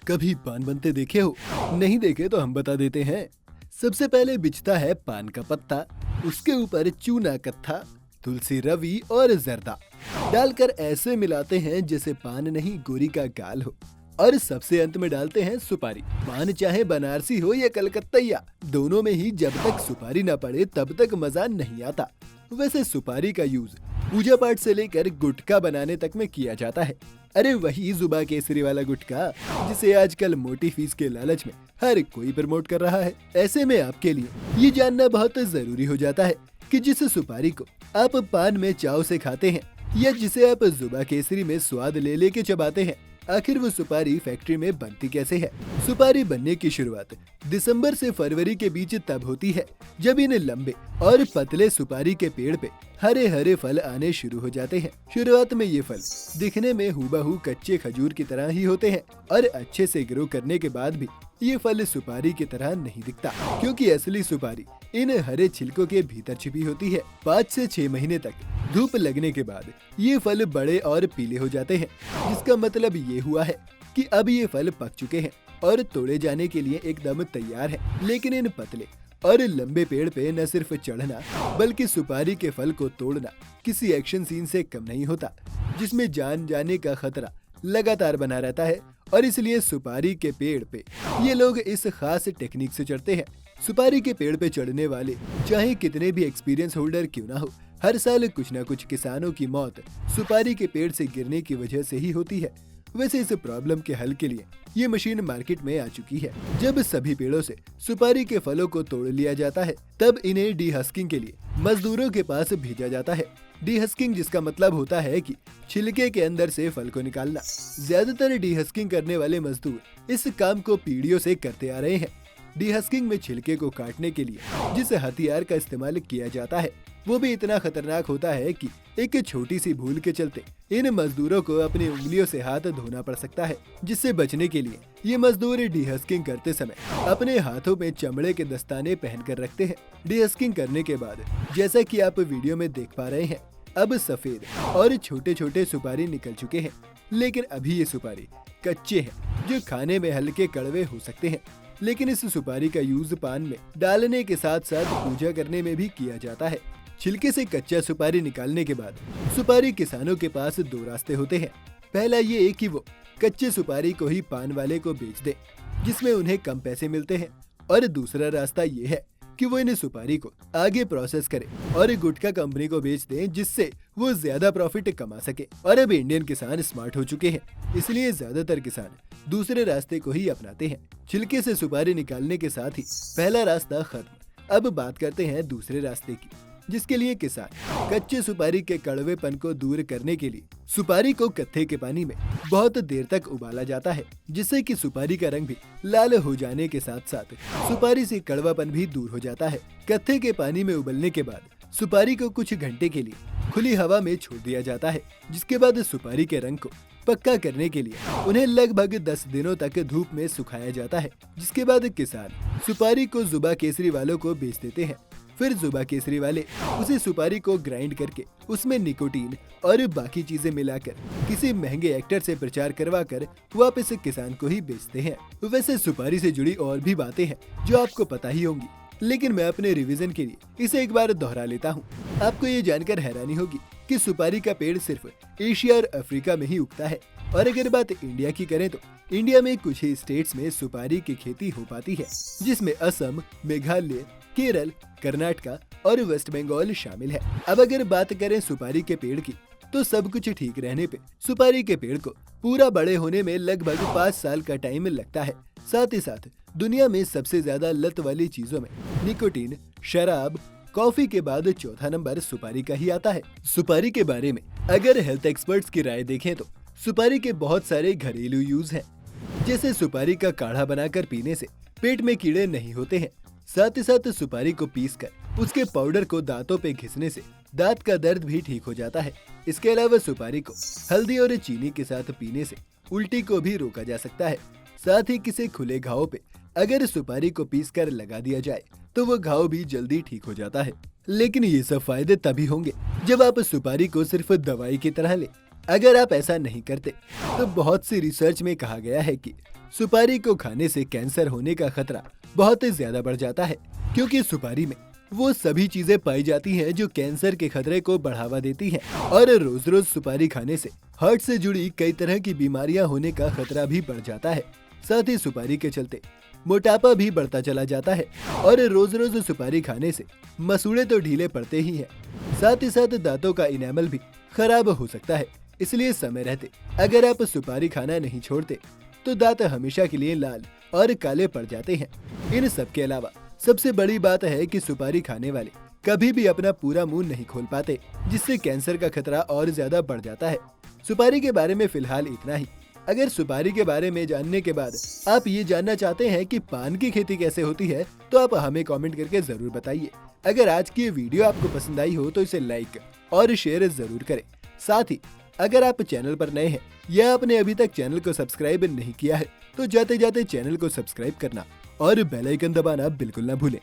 कभी पान बनते देखे हो? नहीं देखे तो हम बता देते हैं। सबसे पहले बिछता है पान का पत्ता, उसके ऊपर चूना कत्था, तुलसी रवि और जर्दा डालकर ऐसे मिलाते हैं जैसे पान नहीं गोरी का गाल हो, और सबसे अंत में डालते हैं सुपारी। पान चाहे बनारसी हो या कलकत्तैया, दोनों में ही जब तक सुपारी न पड़े तब तक मजा नहीं आता। वैसे सुपारी का यूज पूजा पाठ से लेकर गुटखा बनाने तक में किया जाता है। अरे वही जुबा केसरी वाला गुटखा जिसे आजकल मोटी फीस के लालच में हर कोई प्रमोट कर रहा है। ऐसे में आपके लिए ये जानना बहुत जरूरी हो जाता है कि जिस सुपारी को आप पान में चाव से खाते हैं या जिसे आप जुबा केसरी में स्वाद ले लेके चबाते हैं, आखिर वो सुपारी फैक्ट्री में बनती कैसे है। सुपारी बनने की शुरुआत दिसंबर से फरवरी के बीच तब होती है जब इन लंबे और पतले सुपारी के पेड़ पे हरे हरे फल आने शुरू हो जाते हैं। शुरुआत में ये फल दिखने में हूबहू कच्चे खजूर की तरह ही होते हैं, और अच्छे से ग्रो करने के बाद भी ये फल सुपारी की तरह नहीं दिखता, क्योंकि असली सुपारी इन हरे छिलकों के भीतर छिपी होती है। 5 से 6 महीने तक धूप लगने के बाद ये फल बड़े और पीले हो जाते हैं, जिसका मतलब ये हुआ है कि अब ये फल पक चुके हैं और तोड़े जाने के लिए एकदम तैयार है। लेकिन इन पतले और लंबे पेड़ पे न सिर्फ चढ़ना बल्कि सुपारी के फल को तोड़ना किसी एक्शन सीन से कम नहीं होता, जिसमें जान जाने का खतरा लगातार बना रहता है। और इसलिए सुपारी के पेड़ पे ये लोग इस खास टेक्निक से चढ़ते हैं। सुपारी के पेड़ पे चढ़ने वाले चाहे कितने भी एक्सपीरियंस होल्डर क्यों ना हो, हर साल कुछ न कुछ किसानों की मौत सुपारी के पेड़ से गिरने की वजह से ही होती है। वैसे इस प्रॉब्लम के हल के लिए ये मशीन मार्केट में आ चुकी है। जब सभी पेड़ों से सुपारी के फलों को तोड़ लिया जाता है, तब इन्हें डीहस्किंग के लिए मजदूरों के पास भेजा जाता है। डीहस्किंग जिसका मतलब होता है कि छिलके के अंदर से फल को निकालना। ज्यादातर डीहस्किंग करने वाले मजदूर इस काम को पीढ़ियों से करते आ रहे हैं। डीहस्किंग में छिलके को काटने के लिए जिस हथियार का इस्तेमाल किया जाता है वो भी इतना खतरनाक होता है कि एक छोटी सी भूल के चलते इन मजदूरों को अपनी उंगलियों से हाथ धोना पड़ सकता है। जिससे बचने के लिए ये मजदूर डीहस्किंग करते समय अपने हाथों में चमड़े के दस्ताने पहन कर रखते हैं। डीहस्किंग करने के बाद जैसा कि आप वीडियो में देख पा रहे हैं, अब सफेद और छोटे छोटे सुपारी निकल चुके हैं। लेकिन अभी ये सुपारी कच्चे हैं, जो खाने में हल्के कड़वे हो सकते हैं। लेकिन इस सुपारी का यूज पान में डालने के साथ साथ पूजा करने में भी किया जाता है। छिलके से कच्चा सुपारी निकालने के बाद सुपारी किसानों के पास 2 रास्ते होते हैं। पहला ये कि वो कच्चे सुपारी को ही पान वाले को बेच दे, जिसमें उन्हें कम पैसे मिलते हैं, और दूसरा रास्ता ये है कि वो इन सुपारी को आगे प्रोसेस करे और गुटखा कंपनी को बेच दें, जिससे वो ज्यादा प्रॉफिट कमा सके। और अब इंडियन किसान स्मार्ट हो चुके हैं, इसलिए ज्यादातर किसान दूसरे रास्ते को ही अपनाते हैं। छिलके से सुपारी निकालने के साथ ही पहला रास्ता खत्म। अब बात करते हैं दूसरे रास्ते की, जिसके लिए किसान कच्चे सुपारी के कड़वेपन को दूर करने के लिए सुपारी को कत्थे के पानी में बहुत देर तक उबाला जाता है, जिससे कि सुपारी का रंग भी लाल हो जाने के साथ साथ सुपारी से कड़वापन भी दूर हो जाता है। कत्थे के पानी में उबलने के बाद सुपारी को कुछ घंटे के लिए खुली हवा में छोड़ दिया जाता है, जिसके बाद सुपारी के रंग को पक्का करने के लिए उन्हें लगभग 10 दिनों तक धूप में सुखाया जाता है। जिसके बाद किसान सुपारी को जुबा केसरी वालों को बेच देते हैं। फिर जुबा केसरी वाले उसी सुपारी को ग्राइंड करके उसमें निकोटीन और बाकी चीजें मिलाकर किसी महंगे एक्टर से प्रचार करवा कर वापस किसान को ही बेचते हैं। वैसे सुपारी से जुड़ी और भी बातें हैं जो आपको पता ही होंगी, लेकिन मैं अपने रिवीजन के लिए इसे एक बार दोहरा लेता हूँ। आपको ये जानकर हैरानी होगी कि सुपारी का पेड़ सिर्फ एशिया और अफ्रीका में ही उगता है। और अगर बात इंडिया की करें तो इंडिया में कुछ ही स्टेट्स में सुपारी की खेती हो पाती है, जिसमें असम, मेघालय, केरल, कर्नाटका और वेस्ट बंगाल शामिल है। अब अगर बात करें सुपारी के पेड़ की, तो सब कुछ ठीक रहने पे सुपारी के पेड़ को पूरा बड़े होने में लगभग 5 साल का टाइम लगता है। साथ ही साथ दुनिया में सबसे ज्यादा लत वाली चीजों में निकोटीन, शराब, कॉफी के बाद चौथा नंबर सुपारी का ही आता है। सुपारी के बारे में अगर हेल्थ एक्सपर्ट्स की राय देखें तो सुपारी के बहुत सारे घरेलू यूज हैं, जैसे सुपारी का काढ़ा बनाकर पीने से पेट में कीड़े नहीं होते हैं। साथ ही साथ सुपारी को पीसकर उसके पाउडर को दांतों पे घिसने से दांत का दर्द भी ठीक हो जाता है। इसके अलावा सुपारी को हल्दी और चीनी के साथ पीने से उल्टी को भी रोका जा सकता है। साथ ही किसी खुले घाव पे अगर सुपारी को पीसकर लगा दिया जाए तो वो घाव भी जल्दी ठीक हो जाता है। लेकिन ये सब फायदे तभी होंगे जब आप सुपारी को सिर्फ दवाई की तरह ले। अगर आप ऐसा नहीं करते तो बहुत सी रिसर्च में कहा गया है कि सुपारी को खाने से कैंसर होने का खतरा बहुत ज्यादा बढ़ जाता है, क्योंकि सुपारी में वो सभी चीजें पाई जाती हैं जो कैंसर के खतरे को बढ़ावा देती हैं। और रोज रोज सुपारी खाने से हार्ट से जुड़ी कई तरह की बीमारियां होने का खतरा भी बढ़ जाता है। साथ ही सुपारी के चलते मोटापा भी बढ़ता चला जाता है। और रोज रोज सुपारी खाने से मसूड़े तो ढीले पड़ते ही हैं, साथ ही साथ दांतों का इनेमल भी खराब हो सकता है। इसलिए समय रहते अगर आप सुपारी खाना नहीं छोड़ते तो दांत हमेशा के लिए लाल और काले पड़ जाते हैं। इन सब के अलावा सबसे बड़ी बात है कि सुपारी खाने वाले कभी भी अपना पूरा मुंह नहीं खोल पाते, जिससे कैंसर का खतरा और ज्यादा बढ़ जाता है। सुपारी के बारे में फिलहाल इतना ही। अगर सुपारी के बारे में जानने के बाद आप ये जानना चाहते हैं कि पान की खेती कैसे होती है तो आप हमें कमेंट करके जरूर बताइए। अगर आज की ये वीडियो आपको पसंद आई हो तो इसे लाइक और शेयर जरूर करें। साथ ही अगर आप चैनल पर नए हैं या आपने अभी तक चैनल को सब्सक्राइब नहीं किया है तो जाते जाते चैनल को सब्सक्राइब करना और बेल आइकन दबाना बिल्कुल ना भूलें।